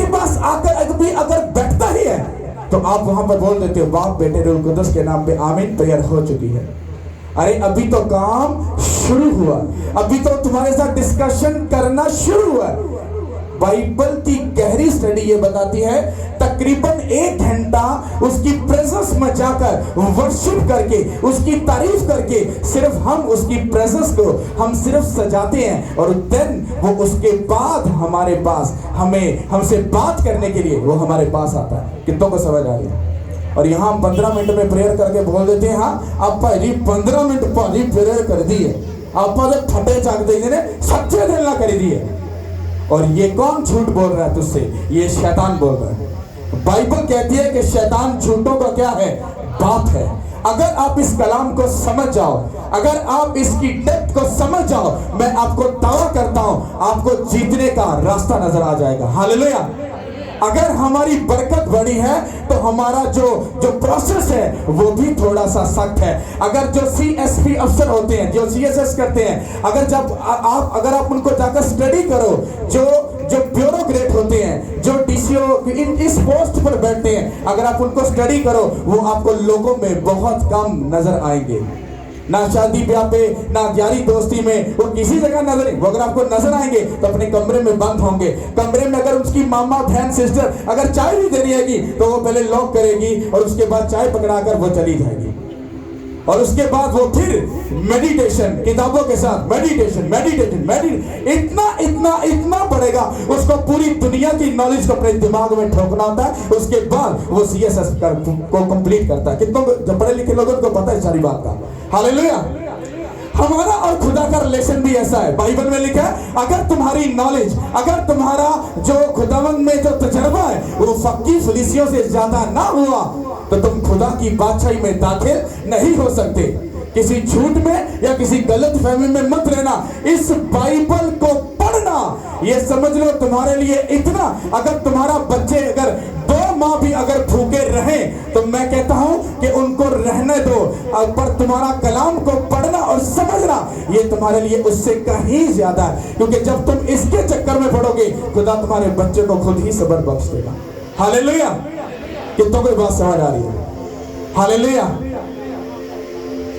आपके पास आकर भी अगर बैठता ही है तो आप वहां पर बोल देते हो बाप बेटे रूह कुदस के नाम पे आमीन, प्रेयर हो चुकी है। अरे अभी तो काम शुरू हुआ, अभी तो तुम्हारे साथ डिस्कशन करना शुरू हुआ। बाइबल की गहरी स्टडी ये बताती है तकरीबन 1 घंटा उसकी प्रेजेंस में जाकर वर्शिप करके, उसकी तारीफ करके, सिर्फ हम उसकी प्रेजेंस को हम सिर्फ सजाते हैं और देन वो उसके बाद हमारे पास हमसे बात करने के लिए वो हमारे पास आता है। कितनों को समझ आ रही है? और यहाँ हम 15 मिनट में प्रेयर करके बोल देते हैं हाँ आप 15 मिनट पहले प्रेयर कर दी है, आप फटे चाक दे सच्चे दिल ना कर दिए। और ये कौन झूठ बोल रहा है तुझसे? ये शैतान बोल रहा है। बाइबल कहती है कि शैतान झूठों का क्या है? बाप है। अगर आप इस कलाम को समझ जाओ, अगर आप इसकी डेप्थ को समझ जाओ, मैं आपको दावा करता हूं आपको जीतने का रास्ता नजर आ जाएगा। हालेलुया। अगर हमारी बरकत बढ़ी है तो हमारा जो प्रोसेस है वो भी थोड़ा सा सख्त है। अगर जो CSP अफसर होते हैं, जो CSS करते हैं, अगर आप उनको जाकर स्टडी करो, जो ब्यूरोक्रेट होते हैं, जो DCO इस पोस्ट पर बैठते हैं, अगर आप उनको स्टडी करो वो आपको लोगों में बहुत कम नजर आएंगे। ना शादी ब्याह पे, ना यारी दोस्ती में, वो किसी जगह नजर नहीं। वो अगर आपको नजर आएंगे तो अपने कमरे में बंद होंगे। कमरे में अगर उसकी मामा बहन सिस्टर अगर चाय भी देनी है तो वो पहले लॉक करेगी और उसके बाद चाय पकड़ाकर वो चली जाएगी। और उसके बाद वो फिर मेडिटेशन, किताबों के साथ मेडिटेशन इतना पड़ेगा, उसको पूरी दुनिया की नॉलेज को अपने दिमाग में ठोकना होता है। उसके बाद वो CSS को कंप्लीट करता है। कितनों जो पढ़े लिखे लोगों को पता है सारी बात का? हालेलुया। हमारा और खुदा का रिलेशन भी ऐसा है। बाइबल में लिखा है अगर तुम्हारी नॉलेज, अगर तुम्हारा जो खुदावंद में जो तजर्बा है वो फक्की फलीसियों से ज्यादा ना हुआ तो तुम खुदा की बादशाही में दाखिल नहीं हो सकते। किसी झूठ में या किसी गलत फहमी में मत रहना। इस बाइबल को पढ़ना, ये समझ लो तुम्हारे लिए इतना, अगर तुम्हारा बच्चे अगर 2 माह भी अगर भूखे रहे तो मैं कहता हूं कि उनको रहने दो, पर तुम्हारा कलाम को पढ़ना और समझना ये तुम्हारे लिए उससे कहीं ज्यादा है। क्योंकि जब तुम इसके चक्कर में पड़ोगे खुदा तुम्हारे बच्चे को खुद ही सब्र बख्श देगा। हालेलुया। कितनों को बात समझ आ रही है? हालेलुया।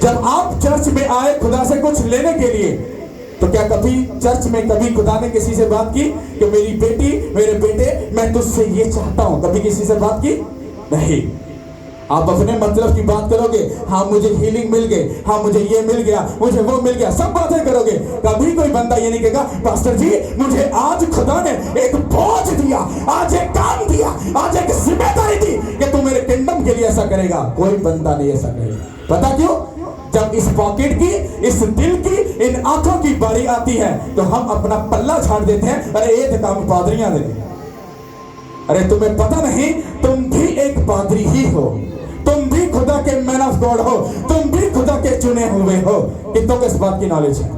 जब आप चर्च में आए खुदा से कुछ लेने के लिए तो क्या कभी चर्च में कभी खुदा ने किसी से बात की कि मेरी बेटी, मेरे बेटे, मैं तुझसे ये चाहता हूं? कभी किसी से बात की? नहीं। आप अपने मतलब की बात करोगे, हाँ मुझे हीलिंग मिल गई, हाँ मुझे ये मिल गया, मुझे वो मिल गया, सब बातें करोगे। कभी कोई बंदा ये नहीं कहेगा पास्टर जी मुझे आज खुदा ने एक बोझ दिया, आज एक काम दिया, आज एक जिम्मेदारी दी कि तू मेरे किंगडम के लिए ऐसा करेगा। कोई बंदा नहीं ऐसा करेगा। पता क्यों? जब इस पॉकेट की, इस दिल की, इन आंखों की बारी आती है तो हम अपना पल्ला छाड़ देते हैं। अरे एक काम पादरियां दे। अरे तुम्हें पता नहीं तुम भी एक पादरी ही हो, तुम भी खुदा के मैन ऑफ गॉड हो, तुम भी खुदा के चुने हुए हो। कितनों को इस बात की नॉलेज है?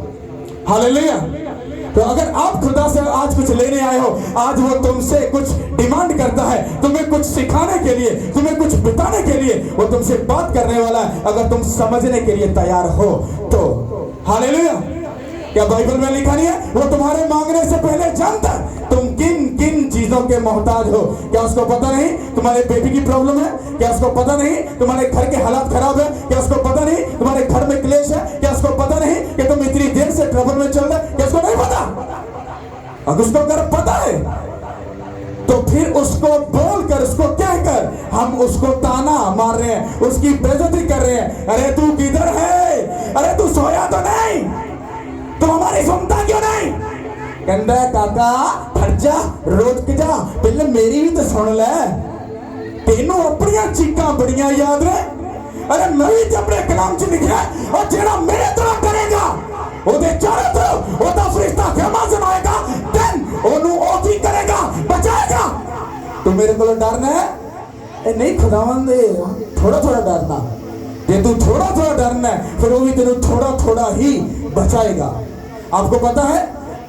हालेलुया। तो अगर आप खुदा से आज कुछ लेने आए हो, आज वो तुमसे कुछ डिमांड करता है, तुम्हें कुछ सिखाने के लिए, तुम्हें कुछ बताने के लिए वो तुमसे बात करने वाला है। अगर तुम समझने के लिए तैयार हो तो हालेलुया। क्या बाइबल में लिखा नहीं है वो तुम्हारे मांगने से पहले जानता है तुम किन किन चीजों के मोहताज हो? क्या उसको पता नहीं तुम्हारे बेबी की प्रॉब्लम है? क्या उसको पता नहीं तुम्हारे घर के हालात खराब है? क्या उसको पता नहीं तुम्हारे घर में क्लेश है? क्या उसको पता नहीं कि तुम इतनी देर से ट्रबल में चल रहे? क्या उसको नहीं पता? अगर उसको अगर पता है तो फिर उसको बोलकर, उसको कहकर हम उसको ताना मार रहे हैं, उसकी बेइज्जती कर रहे हैं। अरे तू किधर है? अरे तू सोया तो नहीं? तो हमारी सुनता क्यों नहीं? कहता काका फट जा, रोज जा, पहले मेरी भी तो सुन ले। तेनों अपनी चीका बड़ियां याद रहे। अरे मैं भी अपने कलाम च लिखा और जेड़ा मेरे तरह करेगा ओदे चारों तरफ ओदा फरिश्ता खेमा सुनाएगा, देन ओनू ओथी करेगा, बचाएगा। तू मेरे को डरना है? नहीं खुदावंद थोड़ा थोड़ा डरना। जे तू थोड़ा थोड़ा डरना है फिर वो भी तेनू थोड़ा थोड़ा ही बचाएगा। आपको पता है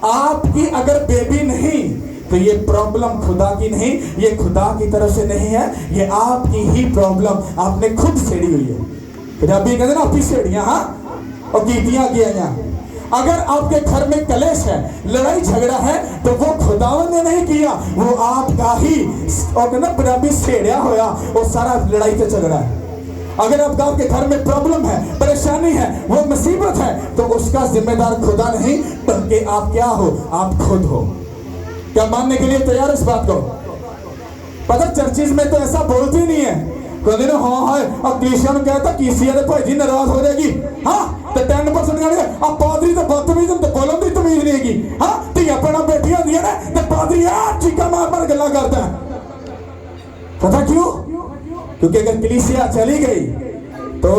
आपकी अगर बेबी नहीं तो ये प्रॉब्लम खुदा की नहीं, ये खुदा की तरफ से नहीं है, ये आपकी ही प्रॉब्लम आपने खुद छेड़ी हुई है। फिर अभी कहते ना अपनी छेड़ियां हाँ और कीतियां किया। अगर आपके घर में कलेश है, लड़ाई झगड़ा है, तो वो खुदावन ने नहीं किया, वो आपका ही और ना बराबरी सेड़िया होया वो सारा लड़ाई से झगड़ा है। अगर आपके घर में प्रॉब्लम है, परेशानी है, वो मुसीबत है, तो उसका जिम्मेदार खुदा नहीं बल्कि आप क्या हो, आप खुद हो। क्या मानने के लिए तैयार इस बात को? पता चर्चिज में तो ऐसा बोलती नहीं है, कहते ना हाँ है, अब क्रिश्चियन कहता किसी ने भाई जी नाराज हो जाएगी, हाँ तो 10% कहने अब पादरी तो बदतमीज तो बोलन की तमीज नहीं हैगी, हाँ तो अपना बेटियां दिया ना तो पादरी चीका मार मार गल्ला करता है। पता क्यों? क्योंकि अगर कलीसिया चली गई तो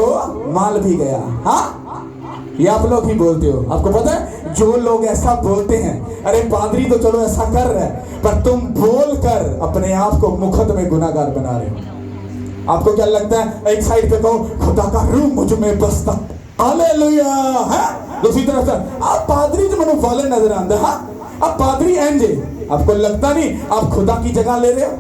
माल भी गया। हाँ ये आप लोग ही बोलते हो। आपको पता है जो लोग ऐसा बोलते हैं, अरे पादरी तो चलो ऐसा कर रहा है, पर तुम बोल कर अपने आप को मुखत में गुनाहगार बना रहे हो। आपको क्या लगता है? एक साइड पे कहो खुदा का रूह मुझ में बसता, हालेलुया है, दूसरी तरफ से आप पादरी जो मनु वाले नजर आते, हाँ अब पादरी एंजे, आपको लगता नहीं आप खुदा की जगह ले रहे हो?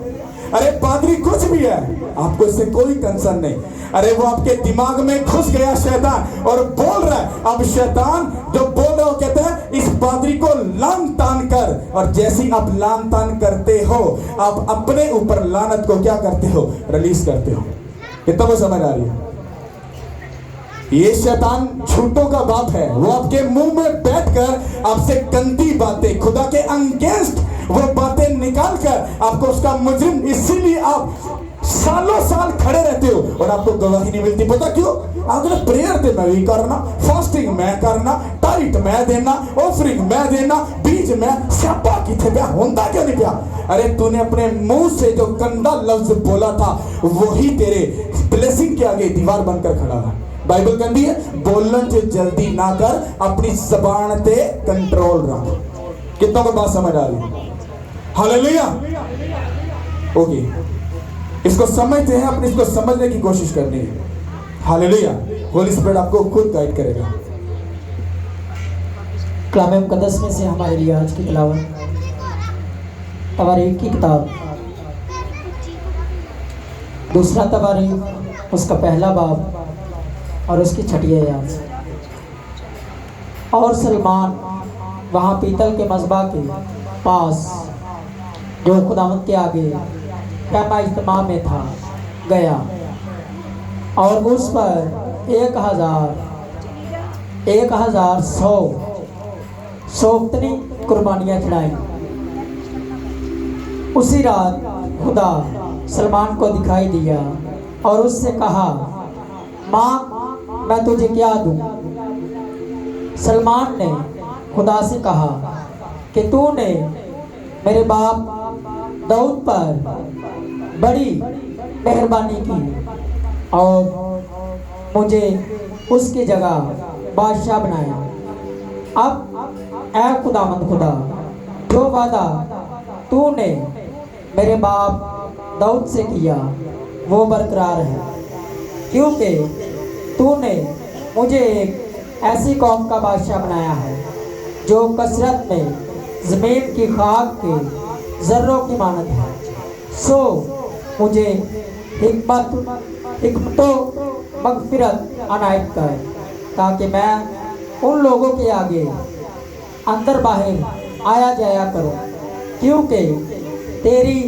अरे पादरी कुछ भी है, आपको इससे कोई कंसर्न नहीं। अरे वो आपके दिमाग में घुस गया शैतान और बोल रहा है, अब शैतान जो बोल रहा हो कहते हैं इस पादरी को लान तान कर, और जैसे ही आप लान तान करते हो आप अपने ऊपर लानत को क्या करते हो, रिलीज करते हो। कितना वो समझ आ रही है? ये शैतान झूठों का बाप है, वो आपके मुंह में बैठकर आपसे गंदी बातें, खुदा के अगेंस्ट वो बातें निकालकर आपको उसका मुजरिम, इसीलिए आप सालों साल खड़े रहते हो और आपको गवाही नहीं मिलती। पता क्यों? आपने प्रेयर ते मैं भी करना, फास्टिंग मैं करना, टाइट मैं देना, ऑफरिंग मैं देना, बीज मैं स्यापा किथे पे होंदा क्यों नहीं पिया? अरे तूने अपने मुंह से जो गंदा लफ्ज बोला था वही तेरे ब्लेसिंग के आगे दीवार बनकर खड़ा है। बाइबल कहती है बोलन से जल्दी ना कर, अपनी जबान ते कंट्रोल रख। कितना को बात समझ आ रही है? हालेलुया। ओके, इसको समझते हैं, अपने इसको समझने की कोशिश करनी है। हालेलुया। होली स्पिरिट आपको खुद गाइड करेगा। कलाम मुकद्दस में से हमारे लिए आज की तिलावत तवारीख की किताब, दूसरा तवारीख उसका पहला बाब और उसकी 6वीं आयत। और सलमान वहाँ पीतल के मज़बा के पास जो खुदावंद के आगे कहमा इज्तिमा में था गया और उस पर 1100 सोख्तनी कुर्बानियाँ चढ़ाई। उसी रात खुदा सलमान को दिखाई दिया और उससे कहा, माँ मैं तुझे क्या दूँ? सलमान ने खुदा से कहा कि तूने मेरे बाप दाऊद पर बड़ी मेहरबानी की और मुझे उसकी जगह बादशाह बनाया। अब ऐ खुदावंद खुदा, जो वादा तूने मेरे बाप दाऊद से किया वो बरकरार है, क्योंकि तूने मुझे एक ऐसी कौम का बादशाह बनाया है जो कसरत में ज़मीन की खाक के ज़र्रों की मानद है। सो मुझे हिकमतो मगफिरत अनायत कर, ताकि मैं उन लोगों के आगे अंदर बाहर आया जाया करूं, क्योंकि तेरी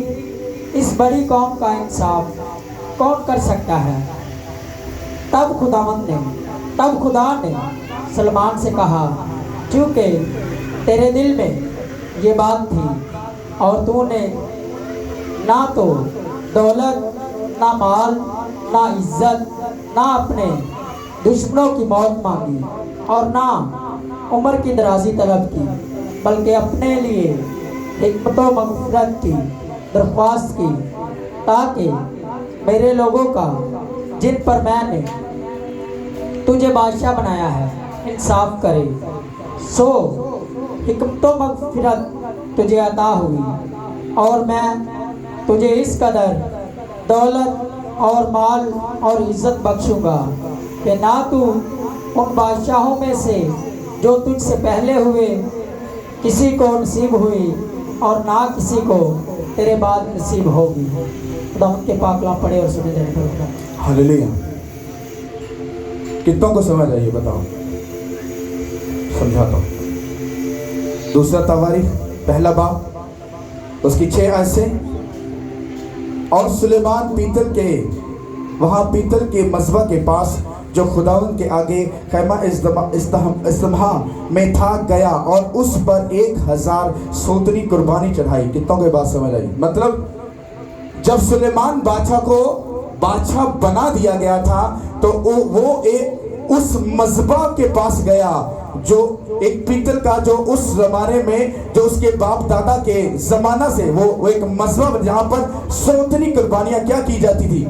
इस बड़ी कौम का इंसाफ कौन कर सकता है? तब खुदा ने सलमान से कहा, क्योंकि तेरे दिल में ये बात थी और तूने ना तो दौलत, ना माल, ना इज्जत, ना अपने दुश्मनों की मौत मांगी और ना उम्र की दराजी तलब की, बल्कि अपने लिए हिकमत व मग़फ़िरत की दरख्वास्त की, ताकि मेरे लोगों का जिन पर मैंने तुझे बादशाह बनाया है इंसाफ करे। सो हिकमत व मग़फ़िरत तुझे अता हुई और मैं तुझे इस कदर दौलत और माल और इज़्ज़त बख्शूँगा कि ना तू उन बादशाहों में से जो तुझसे पहले हुए किसी को नसीब हुई और ना किसी को तेरे बाद नसीब होगी। खुदा के पाक कलाम पढ़े और सुने देने पर। हालेलुया। कितनों को समझ आई बताओ? समझाता हूं। दूसरा तवारीख पहला बाब उसकी 6 आयत से। और सुलेमान वहां पीतल के मज़बा के पास जो खुदावंद के आगे खैमा इस्तम्हा में था गया और उस पर 1000 सोतनी कुर्बानी चढ़ाई। कितनों को बात समझ आई? मतलब जब सुलेमान बादशाह को बादशाह बना दिया गया था तो वो उस मज़बा के पास गया जो एक पीतल का, जो उस जमाने में जो उसके बाप दादा के जमाना से वो एक मज़बा जहां पर सोतनी कुर्बानियां क्या की जाती थी,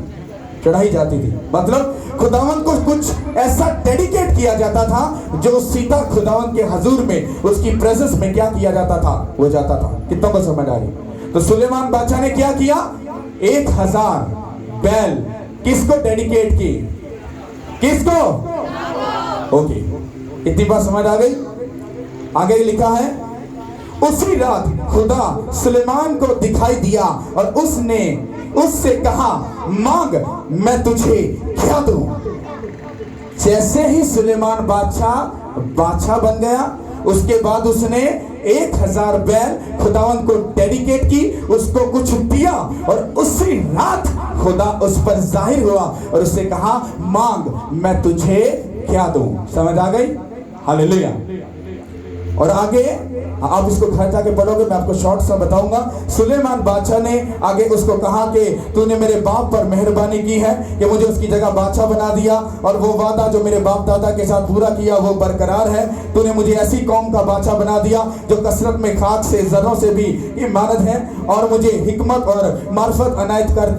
चढ़ाई जाती थी। मतलब खुदावन को कुछ ऐसा डेडिकेट किया जाता था जो सीधा खुदावन के हजूर में उसकी प्रेजेंस में क्या किया जाता था, वो जाता था। कितना को समझ आ रही? तो सुलेमान बादशाह ने क्या किया? 1000 बैल किसको डेडिकेट की? किसको? ओके, इतनी बात समझ आ गई? आगे लिखा है उसी रात खुदा सुलेमान को दिखाई दिया और उसने उससे कहा, मांग मैं तुझे क्या दूं। जैसे ही सुलेमान बादशाह बन गया, उसके बाद उसने 1000 बैल खुदावन को डेडिकेट की, उसको कुछ दिया और उसी रात खुदा उस पर जाहिर हुआ और उससे कहा, मांग मैं तुझे क्या दूं। समझ आ गई? हालेलुया। और आगे आप इसको घर जाके पढ़ोगे, मैं आपको शॉर्ट सा बताऊंगा। सुलेमान बादशाह ने आगे उसको कहा कि तूने मेरे बाप पर मेहरबानी की है कि मुझे उसकी जगह बादशाह बना दिया और वो वादा जो मेरे बाप दादा के साथ पूरा किया वो बरकरार है। तूने मुझे ऐसी कौम का बादशाह बना दिया जो कसरत में खाक से जरों से भी इमानत है और मुझे हिकमत और मार्फत अनायत कर,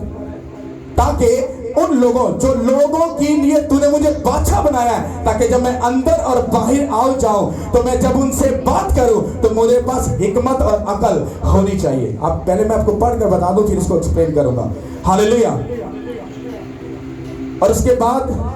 ताकि उन लोगों के लिए तूने मुझे बादशाह बनाया है, ताकि जब मैं अंदर और बाहर आओ जाऊं तो मैं जब उनसे बात करूं तो मेरे पास हिकमत और अकल होनी चाहिए। अब पहले मैं आपको पढ़कर बता दूं, फिर इसको एक्सप्लेन करूंगा। हालेलुया। और उसके बाद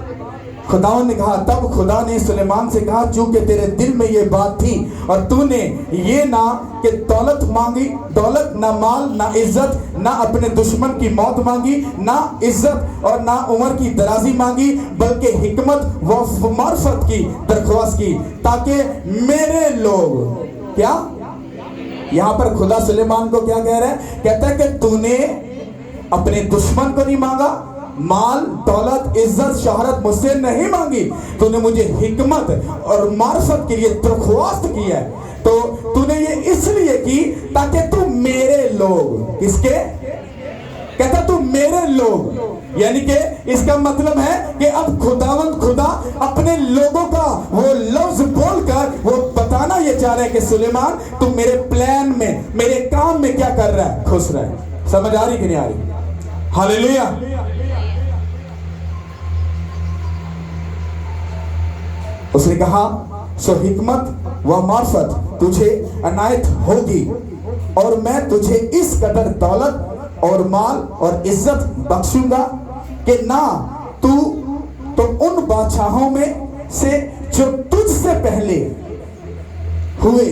खुदावन ने कहा, तब खुदा ने सुलेमान से कहा, चूंकि तेरे दिल में ये बात थी और तूने ये ना कि दौलत मांगी, दौलत ना माल ना इज्जत, ना अपने दुश्मन की मौत मांगी, ना इज्जत और ना उम्र की दराजी मांगी, बल्कि हिकमत व मार्फत की दरख्वास्त की, ताकि मेरे लोग क्या, यहां पर खुदा सुलेमान को क्या कह रहा है? कहता है कि तूने अपने दुश्मन को नहीं मांगा, माल दौलत इज्जत शोहरत मुझसे नहीं मांगी, तूने मुझे हिकमत और मार्फत के लिए दरख्वास्त की है। तो तूने ये इसलिए की ताकि तू मेरे लोग, किसके? कहता तू मेरे लोग, यानी कि इसका मतलब है कि अब खुदा अपने लोगों का वो लफ्ज बोलकर वो बताना ये चाह रहे हैं कि सुलेमान तू मेरे प्लान में, मेरे काम में क्या कर रहा है? खुश रहा है। समझ आ रही कि नहीं आ रही? हालेलुया। उसने कहा, सो हिकमत व मार्फत तुझे अनायत होगी और मैं तुझे इस कदर दौलत और माल और इज्जत बख्शूंगा कि ना तू तो उन बादशाहों में से जो तुझसे पहले हुए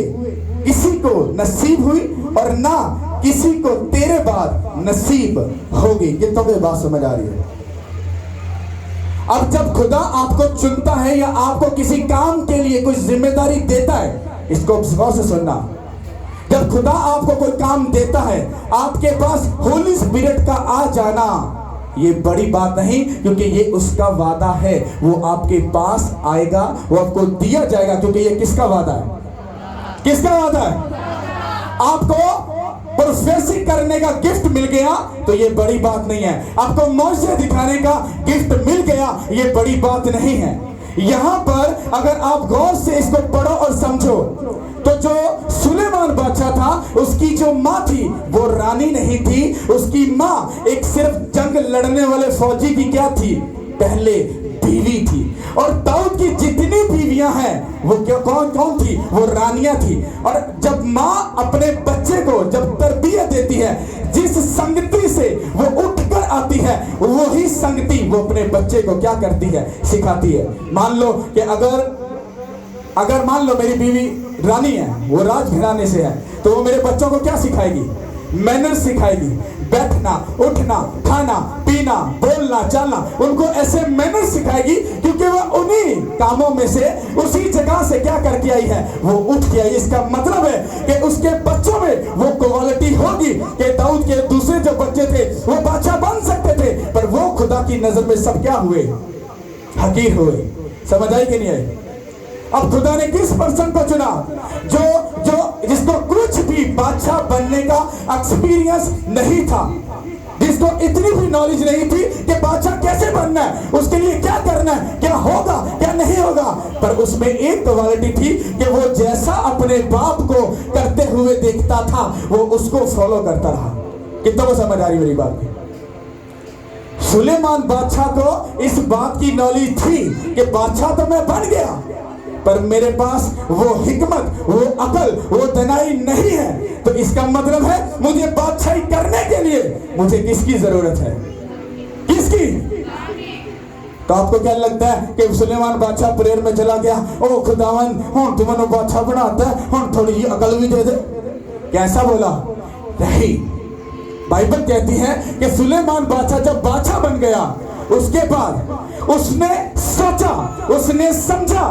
किसी को नसीब हुई और ना किसी को तेरे बाद नसीब होगी। कितनों को बात समझ आ रही है? अब जब खुदा आपको चुनता है या आपको किसी काम के लिए कोई जिम्मेदारी देता है, इसको गौर से सुनना, जब खुदा आपको कोई काम देता है, आपके पास होली स्पिरिट का आ जाना ये बड़ी बात नहीं, क्योंकि ये उसका वादा है। वो आपके पास आएगा, वो आपको दिया जाएगा, क्योंकि ये किसका वादा है? किसका वादा है? आपको प्रोफेसी करने का गिफ्ट मिल गया तो ये बड़ी बात नहीं है। आपको मौजे दिखाने का गिफ्ट मिल गया, ये बड़ी बात नहीं है। यहां पर अगर आप गौर से इसको पढ़ो और समझो तो जो सुलेमान बादशाह था, उसकी जो माँ थी वो रानी नहीं थी, उसकी माँ एक सिर्फ जंग लड़ने वाले फौजी की क्या थी? पहले बीवी थी। और दाऊद की जितनी बीवियां हैं वो क्या कौन थी? वो रानियां थी। और जब माँ अपने बच्चे को जब तरबियत देती है, जिस संगति से वो उठकर आती है वही संगति वो अपने बच्चे को क्या करती है? सिखाती है। मान लो कि अगर मान लो मेरी बीवी रानी है, वो राजघराने से है, तो वो मेरे बच्चों को क्या सिखाएगी? मैनर सिखाएगी, बैठना, उठना, खाना, पीना, बोलना, चालना, उनको ऐसे मैनर सिखाएगी, क्योंकि वह उन्हीं कामों में से, उसी जगह से क्या करके आई है, वो उठ के आई। इसका मतलब है कि उसके बच्चों में वो क्वालिटी होगी कि दाऊद के दूसरे जो बच्चे थे वो बादशाह बन सकते थे, पर वो खुदा की नजर में सब क्या हुए, हकीर हुए। समझ आई कि नहीं आई? अब खुदा ने किस पर्सन को चुना, जो जिसको कुछ भी बादशाह बनने का एक्सपीरियंस नहीं था, जिसको इतनी भी नॉलेज नहीं थी कि बादशाह कैसे बनना है, उसके लिए क्या करना है, क्या होगा क्या नहीं होगा, पर उसमें एक क्वालिटी थी कि वो जैसा अपने बाप को करते हुए देखता था वो उसको फॉलो करता रहा। कितना को समझ आ रही मेरी बात? सुलेमान बादशाह को इस बात की नॉलेज थी कि बादशाह तो मैं बन गया, पर मेरे पास वो हिकमत, वो अकल, वो दनाई नहीं है। तो इसका मतलब है मुझे बादशाही करने के लिए मुझे किसकी जरूरत है? किसकी? तो आपको क्या लगता है कि सुलेमान बादशाह प्रेयर में चला गया, ओ खुदावन हुन तू मनो बादशाह बनाता है, हुन थोड़ी जी अकल भी दे दे? कैसा बोला? नहीं, बाइबल कहती है कि सुलेमान बादशाह जब बादशाह बन गया, उसके बाद उसने सोचा, उसने समझा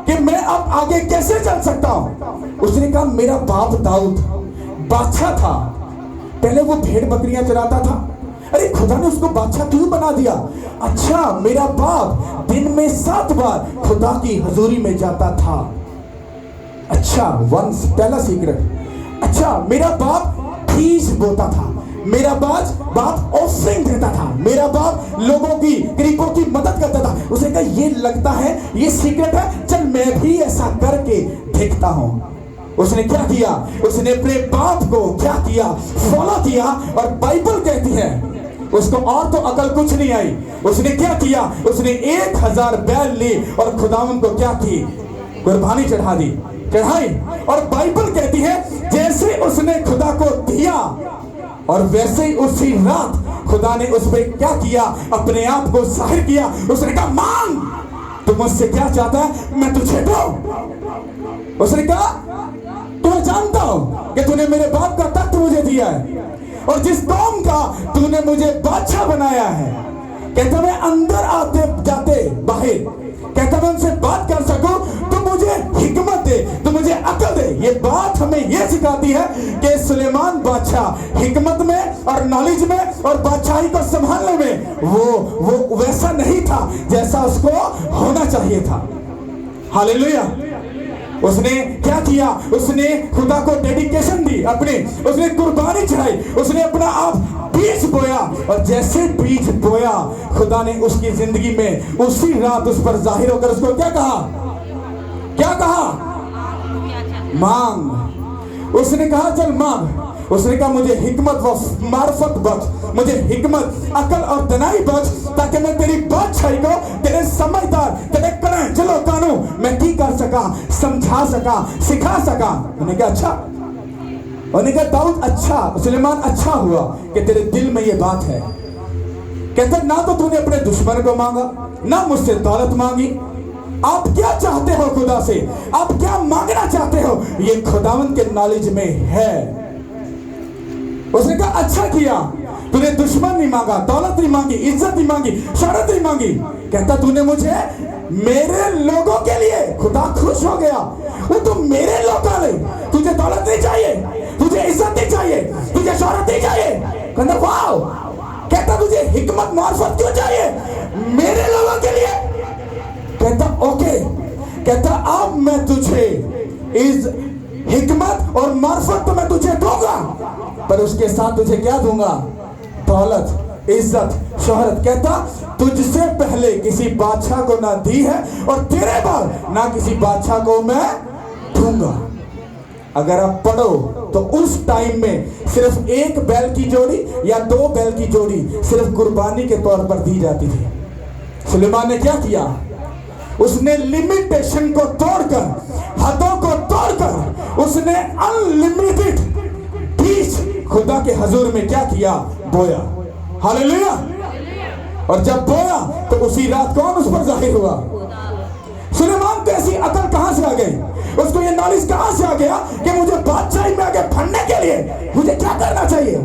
कि मैं अब आगे कैसे चल सकता हूं। उसने कहा मेरा बाप दाऊद बादशाह था, पहले वो भेड़ बकरियां चराता था, अरे खुदा ने उसको बादशाह क्यों बना दिया? अच्छा, मेरा बाप दिन में 7 बार खुदा की हजूरी में जाता था। अच्छा, पहला सीक्रेट। अच्छा, मेरा बाप बीज बोता था, मेरा बाप ऑफरिंग देता था, मेरा बाप लोगों की, गरीबों की मदद करता था। उसने कहा ये लगता है ये सीक्रेट है, चल मैं भी ऐसा करके देखता हूं। उसने क्या किया? उसने अपने बाप को क्या किया? फॉलो किया। और बाइबल कहती है उसको और तो अकल कुछ नहीं आई। उसने क्या किया? उसने 1000 बैल ली और खुदावन को क्या की? कुर्बानी चढ़ाई। और बाइबल कहती है जैसे उसने खुदा को दिया और वैसे ही उसी रात खुदा ने उस पर क्या किया? अपने आप को जाहिर किया। उसने कहा मांग, तू मुझसे क्या चाहता है, मैं तुझे दूं। उसने कहा तुम्हें जानता हूं कि तूने मेरे बाप का तख्त मुझे दिया है और जिस कौम का तूने मुझे बादशाह बनाया है, कहता मैं अंदर आते जाते बाहर, कहता मैं उनसे बात कर सकूं, तो मुझे हिकमत दे, तो मुझे अकल दे। ये बात हमें यह सिखाती है कि सुलेमान बादशाह हिकमत में और नॉलेज में और बादशाही को संभालने में वो वैसा नहीं था जैसा उसको होना चाहिए था। हालेलुया। उसने क्या किया? उसने खुदा को डेडिकेशन दी अपनी, उसने कुर्बानी चढ़ाई, उसने अपना आप बीज बोया और जैसे बीज बोया खुदा ने उसकी जिंदगी में उसी रात उस पर जाहिर होकर उसको क्या कहा? मांग। उसने कहा चल मांग। उसने कहा मुझे हिकमत व मार्फत बख्श, मुझे हिकमत, अकल और दनाई बख्श, ताकि मैं तेरी बादशाही को, तेरे समझदार, तेरे करें चलो कानून मैं की कर सका, समझा सका, सिखा सका। उन्होंने कहा अच्छा। उन्होंने कहा दाऊद अच्छा, सुलेमान अच्छा हुआ कि तेरे दिल में ये बात है। कहता ना तो तूने अपने दुश्मन को मांगा, ना मुझसे दौलत मांगी। आप क्या चाहते हो खुदा से? आप क्या मांगना चाहते हो? ये खुदावन के नॉलेज में है। उसने कहा अच्छा किया, तूने दुश्मन नहीं मांगा, दौलत नहीं मांगी, इज्जत नहीं मांगी, शोहरत नहीं मांगी। कहता तूने मुझे मेरे लोगों के लिए, खुदा खुश हो गया। वो तो मेरे लोगों ने, तुझे दौलत नहीं चाहिए, तुझे इज्जत नहीं चाहिए, तुझे शोहरत नहीं चाहिए। कहता वाह। कहता तुझे हिकमत मार्फत क्यों चाहिए? मेरे लोगों के लिए। कहता ओके। कहता अब मैं तुझे इस हिकमत और मार्फत तो मैं तुझे दूंगा, पर उसके साथ तुझे क्या दूंगा? दौलत, इज्जत, शोहरत। कहता तुझसे पहले किसी बादशाह को ना दी है और तेरे बाद ना किसी बादशाह को मैं दूंगा। अगर आप पढ़ो तो उस टाइम में सिर्फ 1 बैल की जोड़ी या 2 बैल की जोड़ी सिर्फ कुर्बानी के तौर पर दी जाती थी। सुलेमान ने क्या किया? उसने लिमिटेशन को तोड़कर, हदों को तोड़कर उसने अनलिमिटेड बीज खुदा के हजूर में क्या किया? बोया। हालेलुया। और जब बोया तो उसी रात कौन उस पर जाहिर हुआ? सुलेमान को ऐसी अकल कहां से आ गई, उसको ये नॉलेज कहां से आ गया कि मुझे बादशाही में आगे बढ़ने के लिए मुझे क्या करना चाहिए।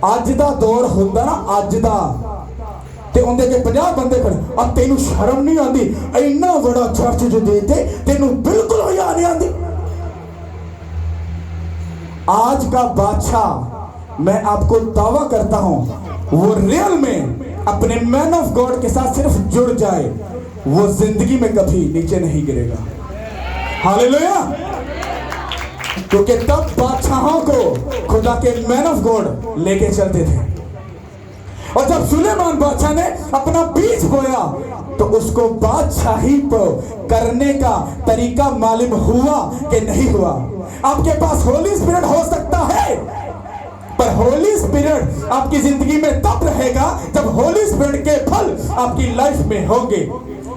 ਅੱਜ ਦਾ ਦੌਰ ਹੁੰਦਾ ਨਾ, ਅੱਜ ਦਾ, ਤੇ ਉਹਦੇ ਕੇ 50 ਬੰਦੇ ਖੜੇ, ਆ ਤੈਨੂੰ ਸ਼ਰਮ ਨਹੀਂ ਆਉਂਦੀ ਇੰਨਾ ਬੜਾ ਚਰਚ ਜੋ ਦੇਤੇ, ਤੈਨੂੰ ਬਿਲਕੁਲ ਹਿਆ नहीं आती। आज का बादशाह मैं आपको दावा करता हूं वो रियल में अपने मैन ऑफ गॉड के साथ सिर्फ जुड़ जाए, वो जिंदगी में कभी नीचे नहीं गिरेगा। हालेलुया। क्योंकि तब बादशाहों को खुदा के मैन ऑफ गॉड लेके चलते थे। और जब सुलेमान बादशाह ने अपना बीज बोया तो उसको बादशाही करने का तरीका मालूम हुआ कि नहीं हुआ। आपके पास होली स्पिरिट हो सकता है, पर होली स्पिरिट आपकी जिंदगी में तब रहेगा जब होली स्पिरिट के फल आपकी लाइफ में होंगे।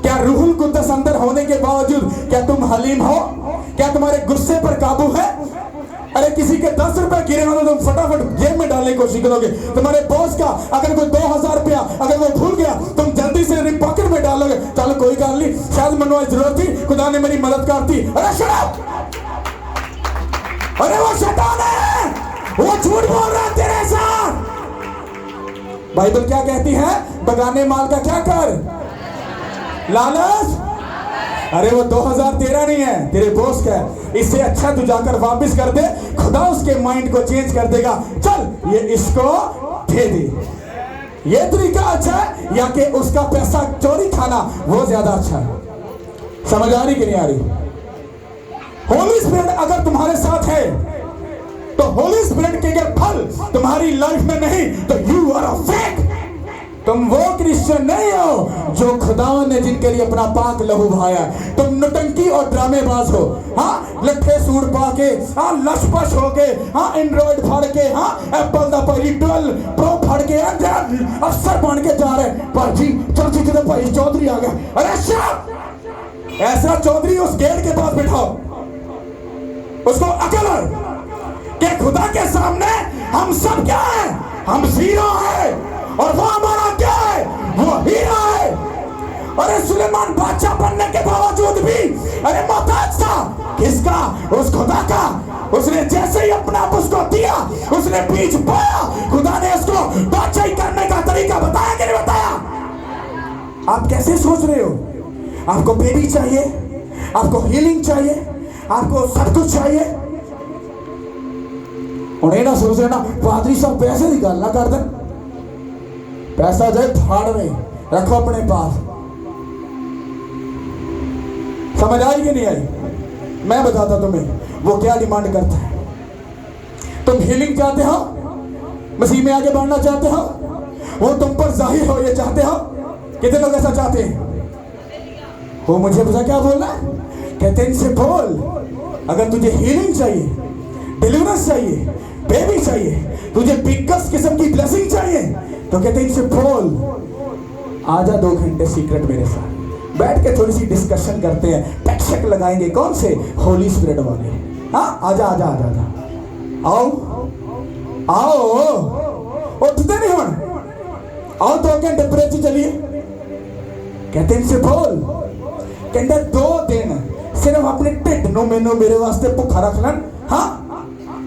क्या रूहुल कुद्दस अंदर होने के बावजूद क्या तुम हलीम हो? क्या तुम्हारे गुस्से पर काबू है? अरे किसी के 10 रुपए गिरे हो तो तुम फटाफट जेब में डालने की कोशिश करोगे। तुम्हारे बॉस का अगर कोई 2000 रुपया अगर वो भूल गया, तुम जल्दी से पॉकेट में डालोगे, चलो कोई बात नहीं, शायद मनवाई जरूरत थी, खुदा ने मेरी मदद कर दी। अरे शराब, अरे वो शैतान है, वो झूठ बोल रहा है तेरे साथ। बाइबल क्या कहती है? बगाने माल का क्या कर? लालच। अरे वो 2013 नहीं है, तेरे बॉस का है। इससे अच्छा तू जाकर वापस कर दे, खुदा उसके माइंड को चेंज कर देगा। चल ये इसको दे दे। ये तरीका अच्छा है या कि उसका पैसा चोरी खाना वो ज्यादा अच्छा है? समझ आ रही कि नहीं आ रही? होली स्पिरिट अगर तुम्हारे साथ है तो होली स्पिरिट के अगर फल तुम्हारी लाइफ में नहीं तो यू आर अ फेक। तुम वो क्रिश्चियन नहीं हो जो खुदा ने जिनके लिए अपना पाक लहू बहाया। तुम नौटंकी और ड्रामेबाज हो। हाँ, लट्ठे सूट पा के, हाँ लशपश हो के, हाँ एंड्रॉइड फाड़ के, हाँ एप्पल दा भाई 12 प्रो फाड़ के अफसर बन के जा रहे। पर जी चर्च के भाई चौधरी आ गया। अरे शाह, ऐसा चौधरी उस गेट के पास बिठाओ, उसको अकल है कि खुदा के सामने हम सब क्या है? हम जीरो है और वो हमारा क्या है? वो हीरा है। अरे सुलेमान बादशाह बनने के बावजूद भी अरे मोहताज था किसका? उस खुदा का। उसने जैसे ही अपना आप उसको दिया, उसने बीज बोया, खुदा ने उसको बादशाही करने का तरीका बताया कि नहीं बताया? आप कैसे सोच रहे हो? आपको बेबी चाहिए, आपको हीलिंग चाहिए, आपको सब कुछ चाहिए। उन्हें ना सोच रहे ना पादरी साहब पैसे की गल ना कर दें, पैसा जाए फाड़ में रखो अपने पास। समझ आई कि नहीं आई? मैं बताता तुम्हें वो क्या डिमांड करता है। तुम हीलिंग चाहते हो, मसीह में आगे बढ़ना चाहते हो, वो तुम पर जाहिर हो ये चाहते हो। कितने लोग ऐसा चाहते हैं? वो मुझे पता क्या बोलना है, कहते हैं इनसे बोल अगर तुझे हीलिंग चाहिए, डिलीवरेंस चाहिए, बेबी चाहिए, तुझे बिगेस्ट किस्म की ब्लेसिंग चाहिए, तो कहते हैं इनसे बोल आजा 2 घंटे सीक्रेट मेरे साथ बैठ के थोड़ी सी डिस्कशन करते हैं, टैक्शक लगाएंगे। कौन से? होली स्पिरिट वाले। हाँ आजा आजा आजा आजा, आओ आओ, उठते नहीं हो, आओ 2 घंटे प्रेची चलिए। कहते हैं इनसे बोल, कहते 2 दिन सिर्फ अपने ढिड नूं मैनू मेरे वास्ते भुखा रख लेन। हाँ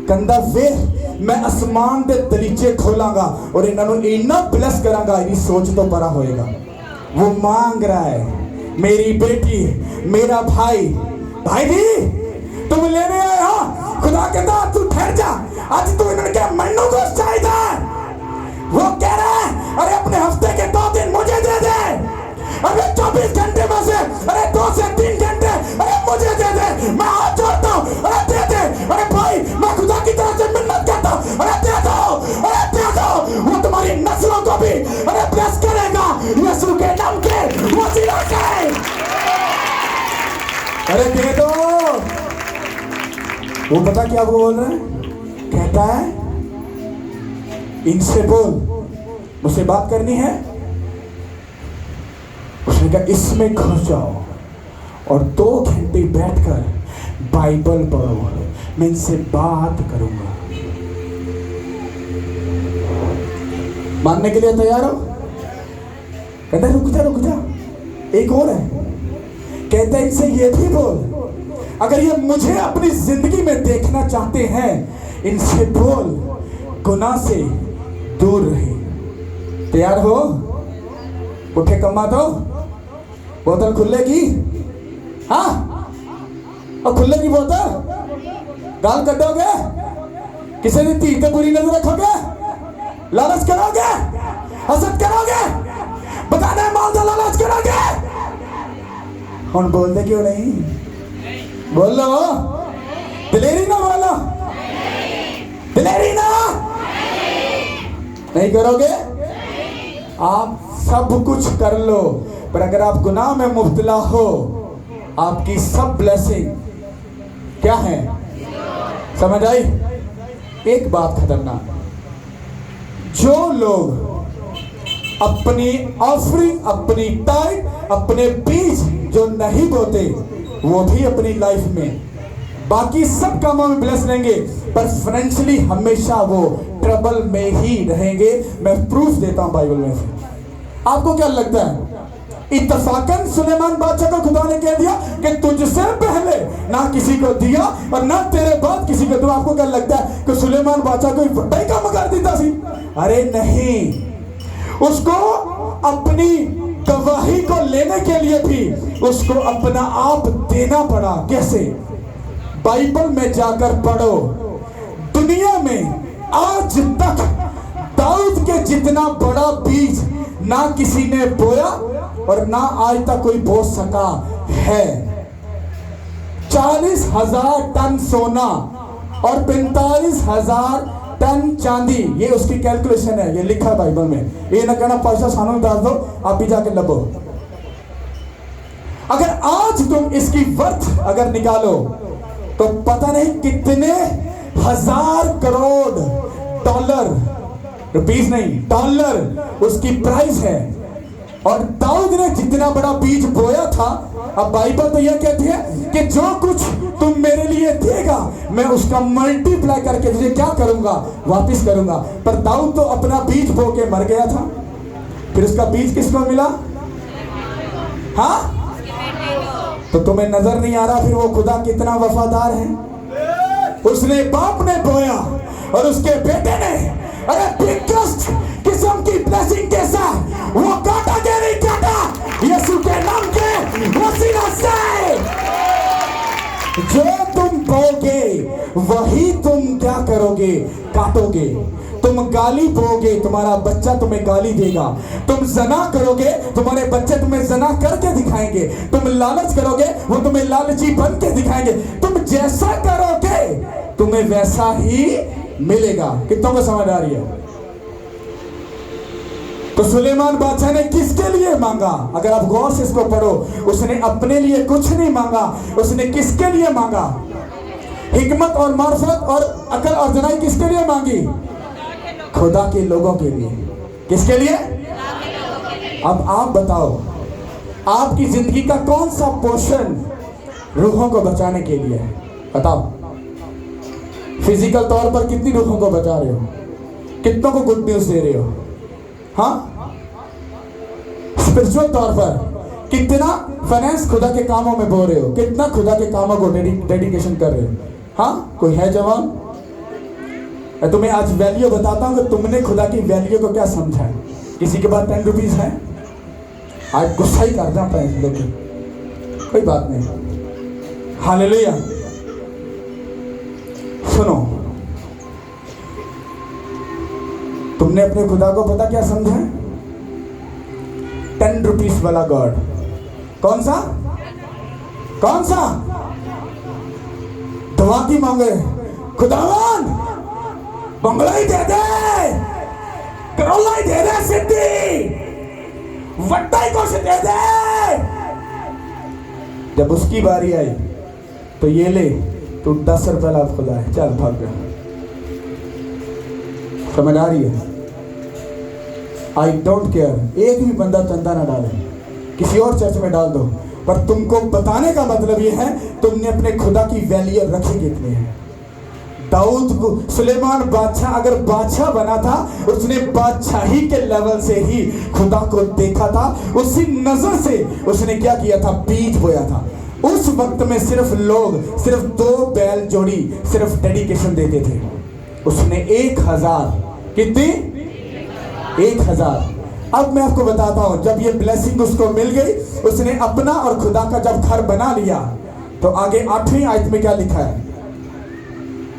कंधा वे मैं आसमान के दलीचे खोलांगा और इन्हों इन्ना ब्लेस करांगा, इनकी सोच तो बड़ा होएगा। वो मांग रहा है मेरी बेटी, मेरा भाई। भाई जी तुम लेने आए हो? खुदा कहता तू ठहर जा, आज तू इन्होंने क्या मन्नू को चाहिए? वो कह रहा है अरे अपने हफ्ते के 2 दिन मुझे दे दे, अरे 24 घंटे में से अरे 2 से 3 घंटे अरे मुझे दे दे, मैं हाथ जोड़ता हूँ, अरे दे दे। अरे भाई मैं खुदा की तरफ से मिन्नत करता हूँ, अरे दे दो, अरे दे दो। वो तुम्हारी नस्लों को भी अरे ब्लेस करेगा यीशु के नाम के वसीला से। अरे दे दो। वो पता क्या वो बोल रहा है? कहता है इनसे बोल मुझसे बात करनी है। उसने कहा इसमें घुस जाओ और 2 घंटे बैठकर बाइबल पढ़ो, मैं इनसे बात करूंगा। मानने के लिए तैयार हो? कहता रुक जा, एक और है। कहते हैं इनसे ये भी बोल, अगर ये मुझे अपनी जिंदगी में देखना चाहते हैं, इनसे बोल गुनाह से दूर रहे। तैयार हो? उठे कम्मा तो बोतल खुलेगी, हाँ, और खुलेगी बोतल, गाल कटोगे, किसी ने तीर पे बुरी नजर रखोगे, लालच करोगे, हसद करोगे, बताना है माल लालच करोगे। कौन बोलते क्यों नहीं? बोल लो, दिलेरी ना बोलो, दिलेरी ना नहीं करोगे। आप सब कुछ कर लो, पर अगर आप गुनाह में मुब्तला हो, आपकी सब ब्लेसिंग क्या है? समझ आई? एक बात खतरनाक, जो लोग अपनी ऑफरिंग, अपनी टाइम, अपने बीज जो नहीं बोते, वो भी अपनी लाइफ में बाकी सब कामों में ब्लेस रहेंगे, पर फाइनेंशियली हमेशा वो ट्रबल में ही रहेंगे। मैं प्रूफ देता हूं बाइबल में से। आपको क्या लगता है? इत्तफाकन सुलेमान बादशाह को खुदा ने कह दिया कि तुझसे पहले ना किसी को दिया और ना तेरे बाद किसी को। तो आपको क्या लगता है कि सुलेमान बादशाह को बड़ा काम कर देता सी? अरे नहीं, उसको अपनी गवाही को लेने के लिए भी उसको अपना आप देना पड़ा। कैसे? बाइबल में जाकर पढ़ो, दुनिया में आज तक दाऊद के जितना बड़ा बीज ना किसी ने बोया और ना आज तक कोई बो सका है। 40,000 टन सोना और 45,000 टन चांदी, ये उसकी कैलकुलेशन है, ये लिखा है बाइबल में। ये ना कहना पैसा सानों में डाल दो, आप भी जाके लबो। अगर आज तुम इसकी वर्थ अगर निकालो तो पता नहीं कितने हजार करोड़ डॉलर, रुपीस नहीं, डॉलर उसकी प्राइस है। और दाऊद ने जितना बड़ा बीज बोया था, अब बाइबल तो यह कहती है कि जो कुछ तुम मेरे लिए देगा मैं उसका मल्टीप्लाई करके तुझे क्या करूंगा? वापिस करूंगा। पर दाऊद तो अपना बीज बो के मर गया था, फिर उसका बीज किसको मिला? हाँ, तो तुम्हें नजर नहीं आ रहा फिर वो खुदा कितना वफादार है? उसने बाप ने बोया और उसके बेटे ने, अरे बिगेस्ट किस्म की ब्लेसिंग के साथ वो काटा के नहीं काटा, यीशु के नाम के वसीला से जो तुम बोगे वही तुम क्या करोगे? काटोगे। तुम गाली बोगे, तुम्हारा बच्चा तुम्हें गाली देगा। तुम जना करोगे, तुम्हारे बच्चे तुम्हें जना करके दिखाएंगे। तुम लालच करोगे, वो तुम्हें लालची बन के दिखाएंगे। तुम जैसा करोगे तुम्हें वैसा ही मिलेगा। कितनों को समझ आ रही है? तो सुलेमान बादशाह ने किसके लिए मांगा? अगर आप गौर से इसको पढ़ो, उसने अपने लिए कुछ नहीं मांगा, उसने किसके लिए मांगा? हिकमत और मार्फत और अकल और जनाई किसके लिए मांगी? खुदा के लोगों के लिए। किसके लिए? अब आप बताओ, आपकी जिंदगी का कौन सा पोर्शन रूहों को बचाने के लिए है? बताओ। फिजिकल तौर पर कितनी रूहों को बचा रहे हो? कितनों को गुड न्यूज दे रहे हो? हाँ, स्पिरिचुअल तौर पर कितना फाइनेंस खुदा के कामों में बो रहे हो? कितना खुदा के कामों को डेडिकेशन कर रहे हो? हाँ, कोई है जवान? मैं तुम्हें आज वैल्यू बताता हूं कि तुमने खुदा की वैल्यू को क्या समझा है। किसी के पास 10 रुपीज है? आज गुस्सा ही कर जाता है लोग, कोई बात नहीं। हालेलुया। सुनो, तुमने अपने खुदा को पता क्या समझा है? 10 रुपीज वाला गॉड। कौन सा? कौन सा? दुआ की मांगे, खुदावन बंगला ही दे दे, करोला ही दे दे, सिद्धि वट्टा ही कुछ दे दे। जब उसकी बारी आई तो ये ले, तो 10 रुपए लाभ खुदा है, चल भाग गया। समझ आ रही है? आई डोंट केयर, एक भी बंदा चंदा ना डाले, किसी और चर्च में डाल दो, पर तुमको बताने का मतलब ये है तुमने अपने खुदा की वैल्यू रखी कितनी है। दाऊद को सुलेमान बादशाह अगर बादशाह बना था, उसने बादशाही के लेवल से ही खुदा को देखा था, उसी नजर से उसने क्या किया था, बीज बोया था। उस वक्त में सिर्फ लोग सिर्फ 2 बैल जोड़ी सिर्फ डेडिकेशन देते थे। उसने 1000 कितनी 1000। अब मैं आपको बताता हूं, जब ये ब्लेसिंग उसको मिल गई, उसने अपना और खुदा का जब घर बना लिया, तो आगे 8वीं आयत में क्या लिखा है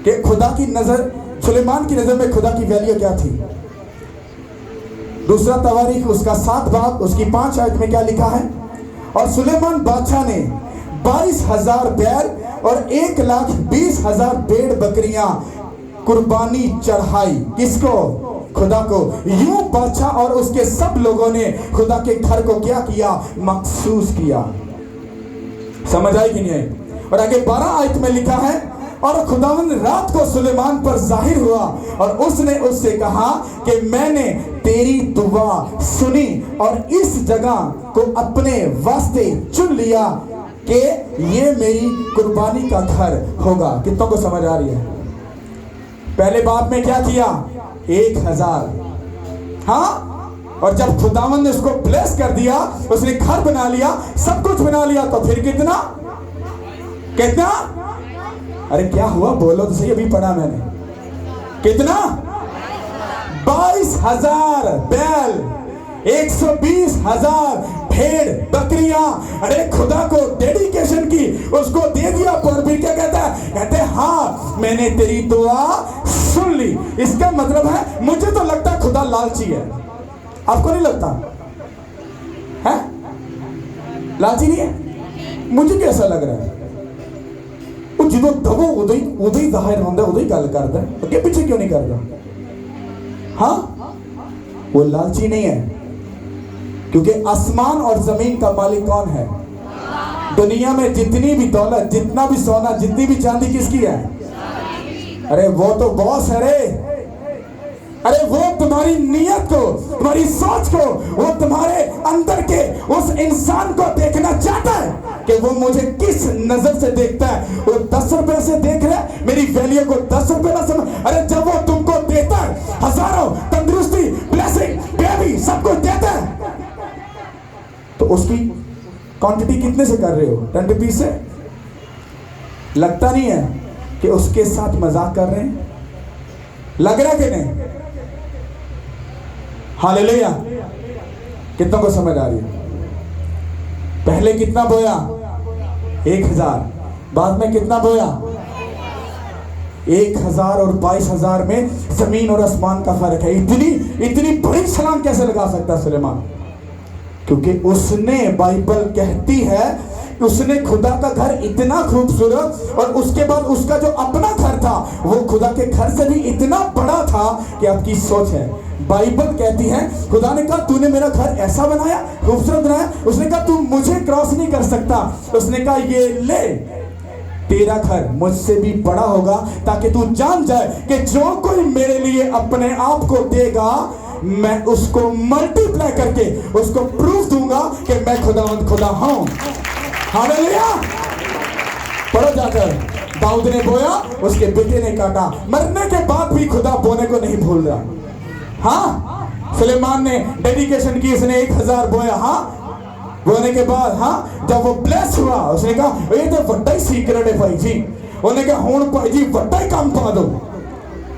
कि खुदा की नजर, सुलेमान की नजर में खुदा की वैल्यू क्या थी। दूसरा तवारीख उसका 7 बाब उसकी 5 आयत में क्या लिखा है, और सुलेमान बादशाह ने 22,000 बैल और 1,20,000 भेड़ बकरियां कुर्बानी चढ़ाई। किसको? खुदा को। यूं बादशाह और उसके सब लोगों ने खुदा के घर को क्या किया, महसूस किया। समझ आई कि नहीं आई? और आगे 12 आयत में लिखा है, और खुदावंद रात को सुलेमान पर जाहिर हुआ और उसने उससे कहा कि मैंने तेरी दुआ सुनी और इस जगह को अपने वास्ते चुन लिया कि ये मेरी कुर्बानी का घर होगा। कितनों को समझ आ रही है? पहले बाप में क्या किया, 1000। हाँ, और जब खुदावंद ने उसको ब्लेस कर दिया, उसने घर बना लिया, सब कुछ बना लिया, तो फिर कितना कितना, अरे क्या हुआ, बोलो तो सही, अभी पढ़ा मैंने। कितना? 22,000 बैल, 120,000 भेड़ बकरियां। अरे खुदा को डेडिकेशन की, उसको दे दिया। पर फिर क्या कहता है, कहते हैं हाँ मैंने तेरी दुआ सुन ली। इसका मतलब है, मुझे तो लगता है खुदा लालची है, आपको नहीं लगता है? लालची नहीं है? मुझे कैसा लग रहा है, जो दबो उदय जाहिर होंगे, उदय गल करता है, अगे पीछे क्यों नहीं करता? हाँ, वो लालची नहीं है, क्योंकि आसमान और जमीन का मालिक कौन है? दुनिया में जितनी भी दौलत, जितना भी सोना, जितनी भी चांदी किसकी है? अरे वो तो बॉस है रे। अरे वो तुम्हारी नियत को, तुम्हारी सोच को, वो तुम्हारे अंदर के उस इंसान को देखना चाहता है कि वो मुझे किस नजर से देखता है। वो 10 रुपए से देख रहा है, मेरी वैल्यू को 10 रुपए ना समझ। अरे जब वो तुमको देता है, हजारों तंदुरुस्ती, ब्लेसिंग, बेबी सब कुछ देता है, तो उसकी क्वांटिटी कितने से कर रहे हो? 10 रुपीज से? लगता नहीं है कि उसके साथ मजाक कर रहे हैं? लग रहा कि नहीं? हालेलुया। कितनों को समझ आ रही है? पहले कितना बोया? 1000। बाद में कितना बोया? 1000 और 22,000 में जमीन और आसमान का फर्क है। इतनी बड़ी छलांग कैसे लगा सकता सुलेमान? क्योंकि उसने, बाइबल कहती है, उसने खुदा का घर इतना खूबसूरत, और उसके बाद उसका जो अपना घर था वो खुदा के घर से भी इतना बड़ा था कि आपकी सोच है। बाइबल कहती है, खुदा ने कहा तूने मेरा घर ऐसा बनाया, खूबसूरत बनाया। उसने कहा तू मुझे क्रॉस नहीं कर सकता। उसने कहा ये ले, तेरा घर मुझसे भी बड़ा होगा, ताकि तू जान जाए कि जो कोई मेरे लिए अपने आप को देगा, मैं उसको मल्टीप्लाई करके उसको प्रूफ दूंगा कि मैं खुदा हूं। हालेलुया। पढ़ो जाकर, दाऊद ने बोया, उसके बेटे ने काटा। मरने के बाद भी खुदा बोने को नहीं भूल रहा। हाँ, सुलेमान ने डेडिकेशन की, उसने 1000 बोया। हाँ, बोने के बाद, हाँ, जब वो ब्लेस हुआ, उसने कहा ये तो बड़ा ही सीक्रेट है भाई जी। उन्होंने कहा हुण भाई जी बड़ा ही काम पा दो।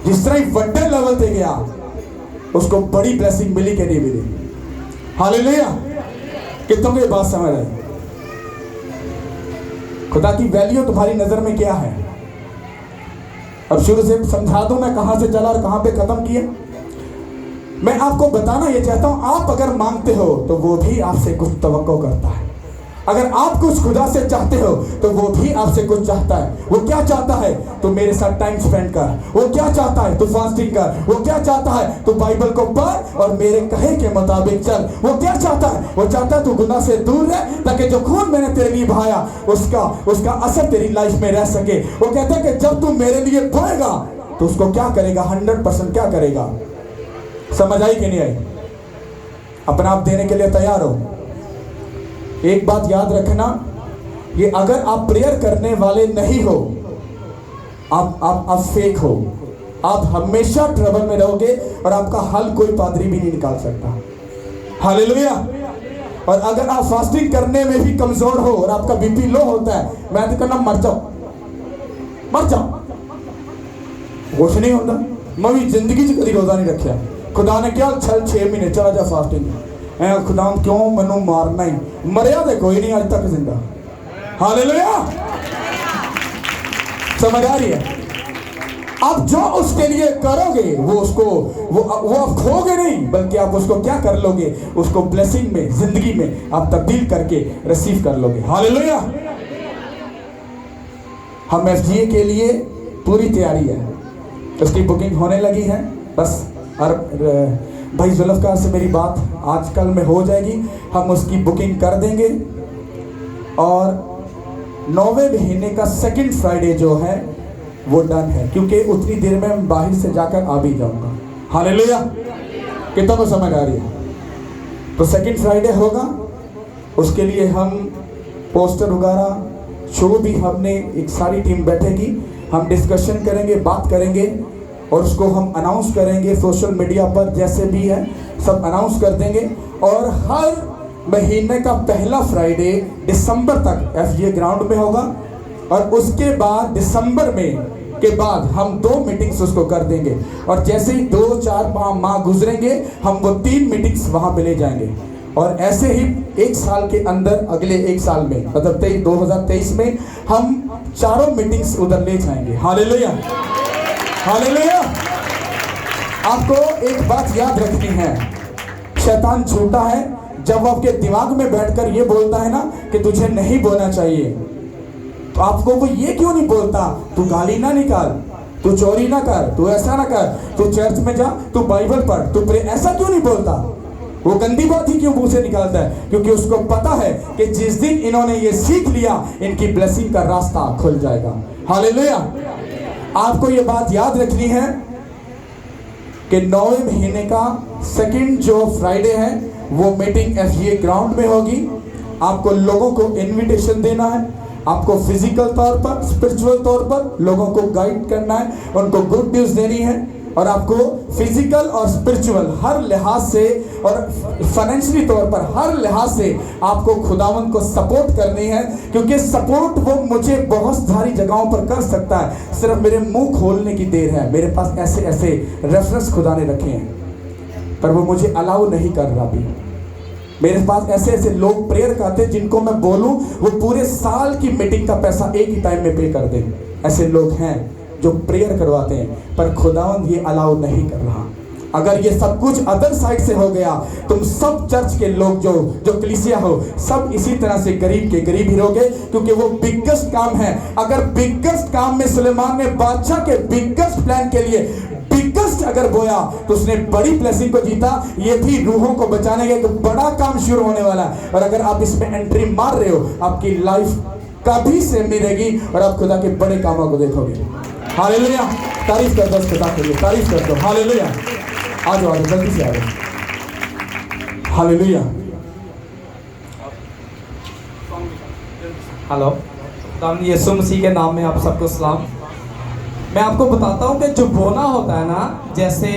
जिस तरह ही बड़े लेवल पे गया, उसको बड़ी ब्लेसिंग मिली कि नहीं मिली? हालेलुया। कितनों को ये बात समझ आई? खुदा की वैल्यू तुम्हारी नजर में क्या है? अब शुरू से समझा दूं मैं कहां से चला और कहां पे खत्म किया। मैं आपको बताना ये चाहता हूं, आप अगर मांगते हो तो वो भी आपसे कुछ तवक्को करता है। अगर आप कुछ खुदा से चाहते हो तो वो भी आपसे कुछ चाहता है। वो क्या चाहता है? तू मेरे साथ टाइम स्पेंड कर। वो क्या चाहता है? तू फास्टिंग कर। वो क्या चाहता है? तू बाइबल को पढ़ और मेरे कहे के मुताबिक चल। वो क्या चाहता है? वो चाहता है तू गुनाह से दूर रह, ताकि जो खून मैंने तेरे लिए बहाया उसका असर तेरी लाइफ में रह सके। वो कहता है कि जब तू मेरे लिए बोएगा तो उसको क्या करेगा? 100% क्या करेगा? समझ आई कि नहीं आई? अपना आप देने के लिए तैयार हो। एक बात याद रखना, ये अगर आप प्रेयर करने वाले नहीं हो, आप फेक हो, आप हमेशा ट्रबल में रहोगे और आपका हल कोई पादरी भी नहीं निकाल सकता। हालेलुया। और अगर आप फास्टिंग करने में भी कमजोर हो और आपका बीपी लो होता है, मैं तो कहना मर जाओ, मर जाओ, कुछ नहीं होता। मैं भी जिंदगी च कभी रोजा नहीं रखा। खुदा ने क्या चल 6 महीने चला जा फास्टिंग, खुदा क्यों मैनू मारना ही, मरिया तो कोई नहीं आज तक जिंदा। हालेलुया। समझ आ रही है? आप जो उसके लिए करोगे वो उसको वो आप खोगे नहीं, बल्कि आप उसको क्या कर लोगे, उसको ब्लेसिंग में, जिंदगी में आप तब्दील करके रिसीव कर लोगे। हालेलुया। हम एफजीए के लिए पूरी तैयारी है, उसकी बुकिंग होने लगी है। बस और भाई जुल्फकार से मेरी बात आजकल में हो जाएगी, हम उसकी बुकिंग कर देंगे। और 9वें महीने का सेकंड फ्राइडे जो है वो डन है, क्योंकि उतनी देर में मैं बाहर से जाकर आ भी जाऊंगा। हालेलुया। कितना को समझ आ रही है? तो सेकंड फ्राइडे होगा, उसके लिए हम पोस्टर वगैरह जो भी हमने एक सारी टीम बैठेगी, हम डिस्कशन करेंगे, बात करेंगे और उसको हम अनाउंस करेंगे सोशल मीडिया पर, जैसे भी है सब अनाउंस कर देंगे। और हर महीने का पहला फ्राइडे दिसंबर तक एफजीए ग्राउंड में होगा और उसके बाद दिसंबर में के बाद हम 2 मीटिंग्स उसको कर देंगे। और जैसे ही 2-4 माह गुजरेंगे हम वो 3 मीटिंग्स वहां पे ले जाएंगे। और ऐसे ही 1 साल के अंदर, अगले 1 साल में, मतलब 2023 में हम 4 मीटिंग्स उधर ले जाएंगे। हालेलुया। हालेलुया। आपको एक बात याद रखनी है, शैतान झूठा है। जब वो आपके दिमाग में बैठकर ये बोलता है ना कि तुझे नहीं बोलना चाहिए, तो आपको वो ये क्यों नहीं बोलता, तू गाली ना निकाल, तू चोरी ना कर, तू ऐसा ना कर, तू चर्च में जा, तू बाइबल पढ़, तू प्रे, ऐसा क्यों नहीं बोलता? वो गंदी बात ही क्यों मुंह से निकालता है? क्योंकि उसको पता है कि जिस दिन इन्होंने ये सीख लिया, इनकी ब्लेसिंग का रास्ता खुल जाएगा। हालेलुया। आपको ये बात याद रखनी है कि 9वें महीने का सेकंड जो फ्राइडे है वो मीटिंग एफजीए ग्राउंड में होगी। आपको लोगों को इनविटेशन देना है, आपको फिजिकल तौर पर, स्पिरिचुअल तौर पर लोगों को गाइड करना है, उनको गुड न्यूज देनी है। और आपको फिजिकल और स्पिरिचुअल हर लिहाज से और फाइनेंशियली तौर पर हर लिहाज से आपको खुदावंद को सपोर्ट करनी है, क्योंकि सपोर्ट वो मुझे बहुत सारी जगहों पर कर सकता है, सिर्फ मेरे मुंह खोलने की देर है। मेरे पास ऐसे ऐसे रेफरेंस खुदा ने रखे हैं, पर वो मुझे अलाउ नहीं कर रहा भी। मेरे पास ऐसे ऐसे लोग प्रेयर करते हैं जिनको मैं बोलूं वो पूरे साल की मीटिंग का पैसा एक ही टाइम में पे कर दें। ऐसे लोग हैं जो प्रेयर करवाते हैं, पर खुदावंद ये अलाउ नहीं कर रहा। अगर ये सब कुछ अदर साइड से हो गया, तुम सब चर्च के लोग जो कलीसिया हो, सब इसी तरह से गरीब के गरीब ही रहोगे, क्योंकि वो बिगेस्ट काम है। अगर बिगेस्ट काम में सुलेमान ने बादशाह के बिगेस्ट प्लान के लिए बिगेस्ट अगर बोया, तो उसने बड़ी ब्लेसिंग को जीता। ये भी रूहों को बचाने का एक बड़ा काम शुरू होने वाला है। और अगर आप इसमें एंट्री मार रहे हो, आपकी लाइफ कभी सेम नहीं रहेगी और आप खुदा के बड़े कामों को देखोगे। हालेलुया। तारीफ कर दो खुदा के लिए, तारीफ कर दो। हालेलुया। आ जाओ, जल्दी से आ जाओ। हालेलुया। हेलो, खुदावंद यीशु मसीह के नाम में आप सबको सलाम। मैं आपको बताता हूँ कि जो बोना होता है ना, जैसे